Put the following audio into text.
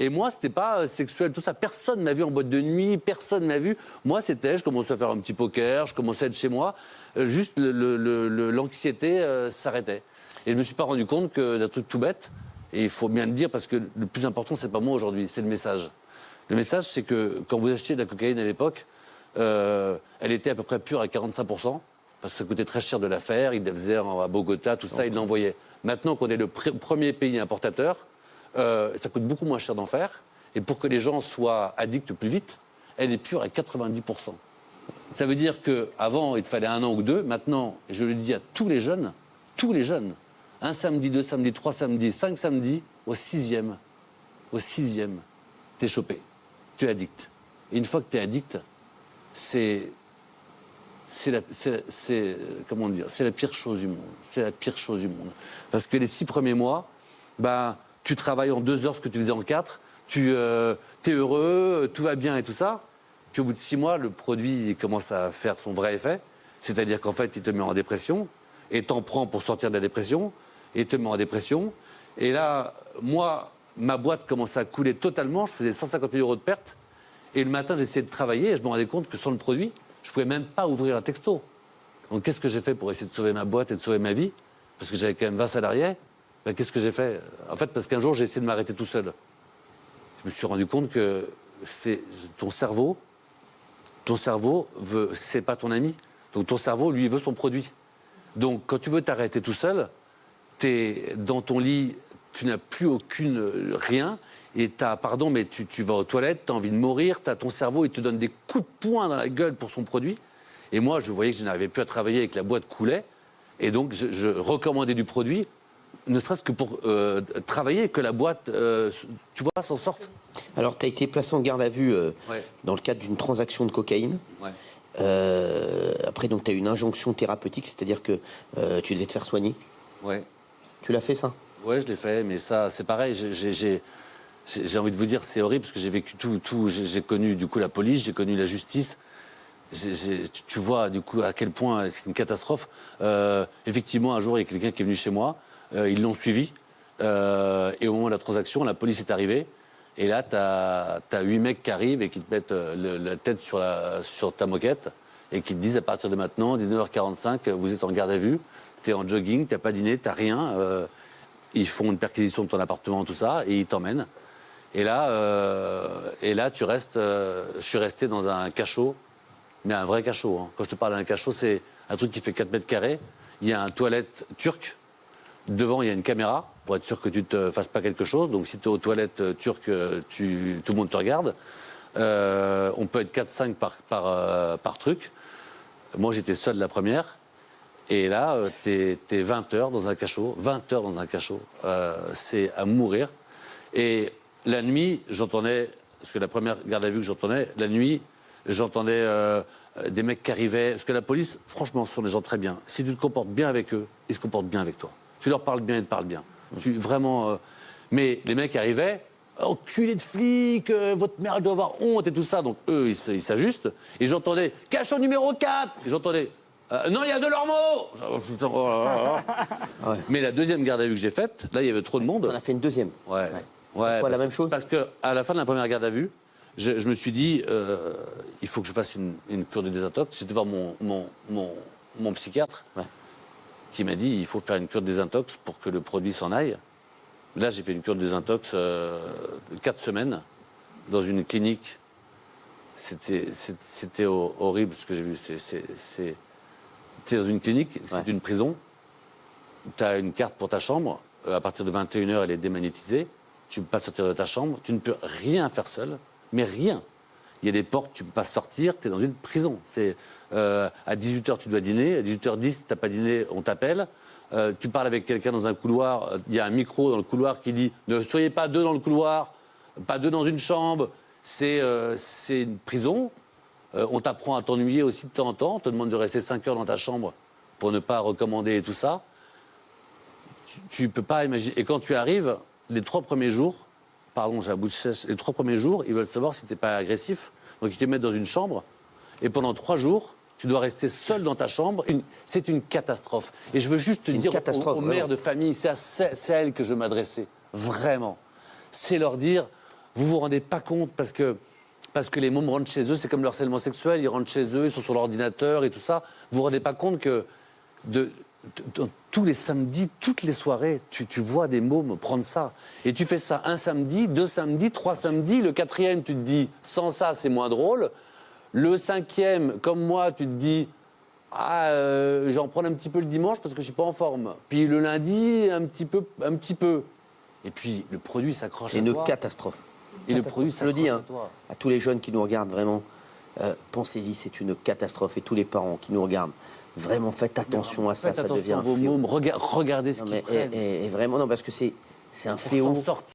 Et moi, c'était pas sexuel, tout ça. Personne m'a vu en boîte de nuit, personne m'a vu. Moi, c'était, je commençais à faire un petit poker, je commençais à être chez moi. Juste l'anxiété s'arrêtait. Et je me suis pas rendu compte que d'un truc tout bête. Et il faut bien le dire parce que le plus important, c'est pas moi aujourd'hui, c'est le message. Le message, c'est que quand vous achetez de la cocaïne à l'époque, elle était à peu près pure à 45%, parce que ça coûtait très cher de la faire. Ils la faisaient à Bogota, tout ça, ils l'envoyaient. Maintenant qu'on est le premier pays importateur, ça coûte beaucoup moins cher d'en faire. Et pour que les gens soient addicts plus vite, elle est pure à 90%. Ça veut dire qu'avant, il te fallait 1 an ou 2. Maintenant, je le dis à tous les jeunes, un samedi, 2 samedis, 3 samedis, 5 samedis, au 6e, t'es chopé. Tu es addict. Et une fois que tu es addict, c'est comment dire, c'est la pire chose du monde. C'est la pire chose du monde. Parce que les 6 premiers mois, ben, tu travailles en 2 heures ce que tu faisais en 4, tu es heureux, tout va bien et tout ça. Puis au bout de 6 mois, le produit commence à faire son vrai effet. C'est-à-dire qu'en fait, il te met en dépression et t'en prends pour sortir de la dépression et te met en dépression. Et là, moi, ma boîte commençait à couler totalement. Je faisais 150 000 € de pertes. Et le matin, j'essayais de travailler et je me rendais compte que sans le produit, je ne pouvais même pas ouvrir un texto. Donc qu'est-ce que j'ai fait pour essayer de sauver ma boîte et de sauver ma vie? Parce que j'avais quand même 20 salariés. Ben, qu'est-ce que j'ai fait? En fait, parce qu'un jour, j'ai essayé de m'arrêter tout seul. Je me suis rendu compte que c'est ton cerveau veut, c'est pas ton ami. Donc ton cerveau, lui, veut son produit. Donc quand tu veux t'arrêter tout seul, t'es dans ton lit, tu n'as plus rien, et mais tu vas aux toilettes, tu as envie de mourir, ton cerveau, il te donne des coups de poing dans la gueule pour son produit. Et moi, je voyais que je n'arrivais plus à travailler et que la boîte coulait, et donc je recommandais du produit, ne serait-ce que pour travailler, que la boîte, tu vois, s'en sorte. Alors, tu as été placé en garde à vue dans le cadre d'une transaction de cocaïne. Ouais. Après, donc, tu as eu une injonction thérapeutique, c'est-à-dire que tu devais te faire soigner. Ouais. Tu l'as fait, ça? Ouais, je l'ai fait, mais ça, c'est pareil. J'ai envie de vous dire, c'est horrible, parce que j'ai vécu tout. J'ai connu, du coup, la police, j'ai connu la justice. Tu vois, du coup, à quel point c'est une catastrophe. Effectivement, un jour, il y a quelqu'un qui est venu chez moi. Ils l'ont suivi. Et au moment de la transaction, la police est arrivée. Et là, t'as 8 mecs qui arrivent et qui te mettent la tête sur ta moquette et qui te disent, à partir de maintenant, 19h45, vous êtes en garde à vue, t'es en jogging, t'as pas dîné, t'as rien. Ils font une perquisition de ton appartement, tout ça, et ils t'emmènent. Et là, tu restes... je suis resté dans un cachot, mais un vrai cachot. Hein. Quand je te parle d'un cachot, c'est un truc qui fait 4 mètres carrés. Il y a un toilette turc. Devant, il y a une caméra pour être sûr que tu ne te fasses pas quelque chose. Donc, si tu es aux toilettes turques, tout le monde te regarde. On peut être 4-5 par truc. Moi, j'étais seul la première. Et là, t'es 20 heures dans un cachot. 20 heures dans un cachot. C'est à mourir. Et la nuit, j'entendais... Parce que la première garde à vue que j'entendais, la nuit, j'entendais des mecs qui arrivaient. Parce que la police, franchement, ce sont des gens très bien. Si tu te comportes bien avec eux, ils se comportent bien avec toi. Tu leur parles bien, ils te parlent bien. Vraiment... Mais les mecs arrivaient, enculé de flics, votre mère doit avoir honte et tout ça. Donc eux, ils s'ajustent. Et j'entendais, cachot numéro 4. Et j'entendais, non, il y a Delormeau. Ouais. Mais la deuxième garde à vue que j'ai faite, là, il y avait trop de monde. On a fait une deuxième. Ouais. Pourquoi la même chose? Parce qu'à la fin de la première garde à vue, je me suis dit, il faut que je fasse une cure de désintox. J'étais voir mon psychiatre. Ouais. Qui m'a dit il faut faire une cure de désintox pour que le produit s'en aille. Là, j'ai fait une cure de désintox 4 semaines dans une clinique. C'était horrible ce que j'ai vu. T'es dans une clinique, c'est une prison. Tu as une carte pour ta chambre. À partir de 21h, elle est démagnétisée. Tu ne peux pas sortir de ta chambre. Tu ne peux rien faire seul, mais rien. Il y a des portes, tu ne peux pas sortir. Tu es dans une prison. À 18h, tu dois dîner. À 18h10, tu n'as pas dîné, on t'appelle. Tu parles avec quelqu'un dans un couloir. Il y a un micro dans le couloir qui dit « Ne soyez pas 2 dans le couloir, pas 2 dans une chambre. » C'est une prison. On t'apprend à t'ennuyer aussi de temps en temps. On te demande de rester 5 heures dans ta chambre pour ne pas recommander et tout ça. Tu ne peux pas imaginer. Et quand tu arrives, les 3 premiers jours, pardon, j'ai la bouche sèche, les 3 premiers jours, ils veulent savoir si tu n'es pas agressif. Donc ils te mettent dans une chambre. Et pendant 3 jours, tu dois rester seul dans ta chambre. C'est une catastrophe. Et je veux juste te dire aux mères de famille, c'est à elles que je m'adressais. Vraiment. C'est leur dire, vous vous rendez pas compte parce que les mômes rentrent chez eux, c'est comme le harcèlement sexuel, ils rentrent chez eux, ils sont sur l'ordinateur et tout ça. Vous vous rendez pas compte que tous les samedis, toutes les soirées, tu vois des mômes prendre ça. Et tu fais ça un samedi, 2 samedis, 3 samedis. Le 4e, tu te dis, sans ça, c'est moins drôle. Le 5e, comme moi, tu te dis, je vais en prendre un petit peu le dimanche parce que je suis pas en forme. Puis le lundi, un petit peu. Et puis le produit s'accroche à toi. C'est une catastrophe. Et le produit s'accroche, je le dis, à toi. À tous les jeunes qui nous regardent, vraiment, pensez-y, c'est une catastrophe. Et tous les parents qui nous regardent, vraiment, faites attention à ça, Faites ça attention devient à un vos fléau. mômes, regardez ce qu'ils prennent. Et vraiment, non, parce que c'est un Pour fléau. s'en sortir.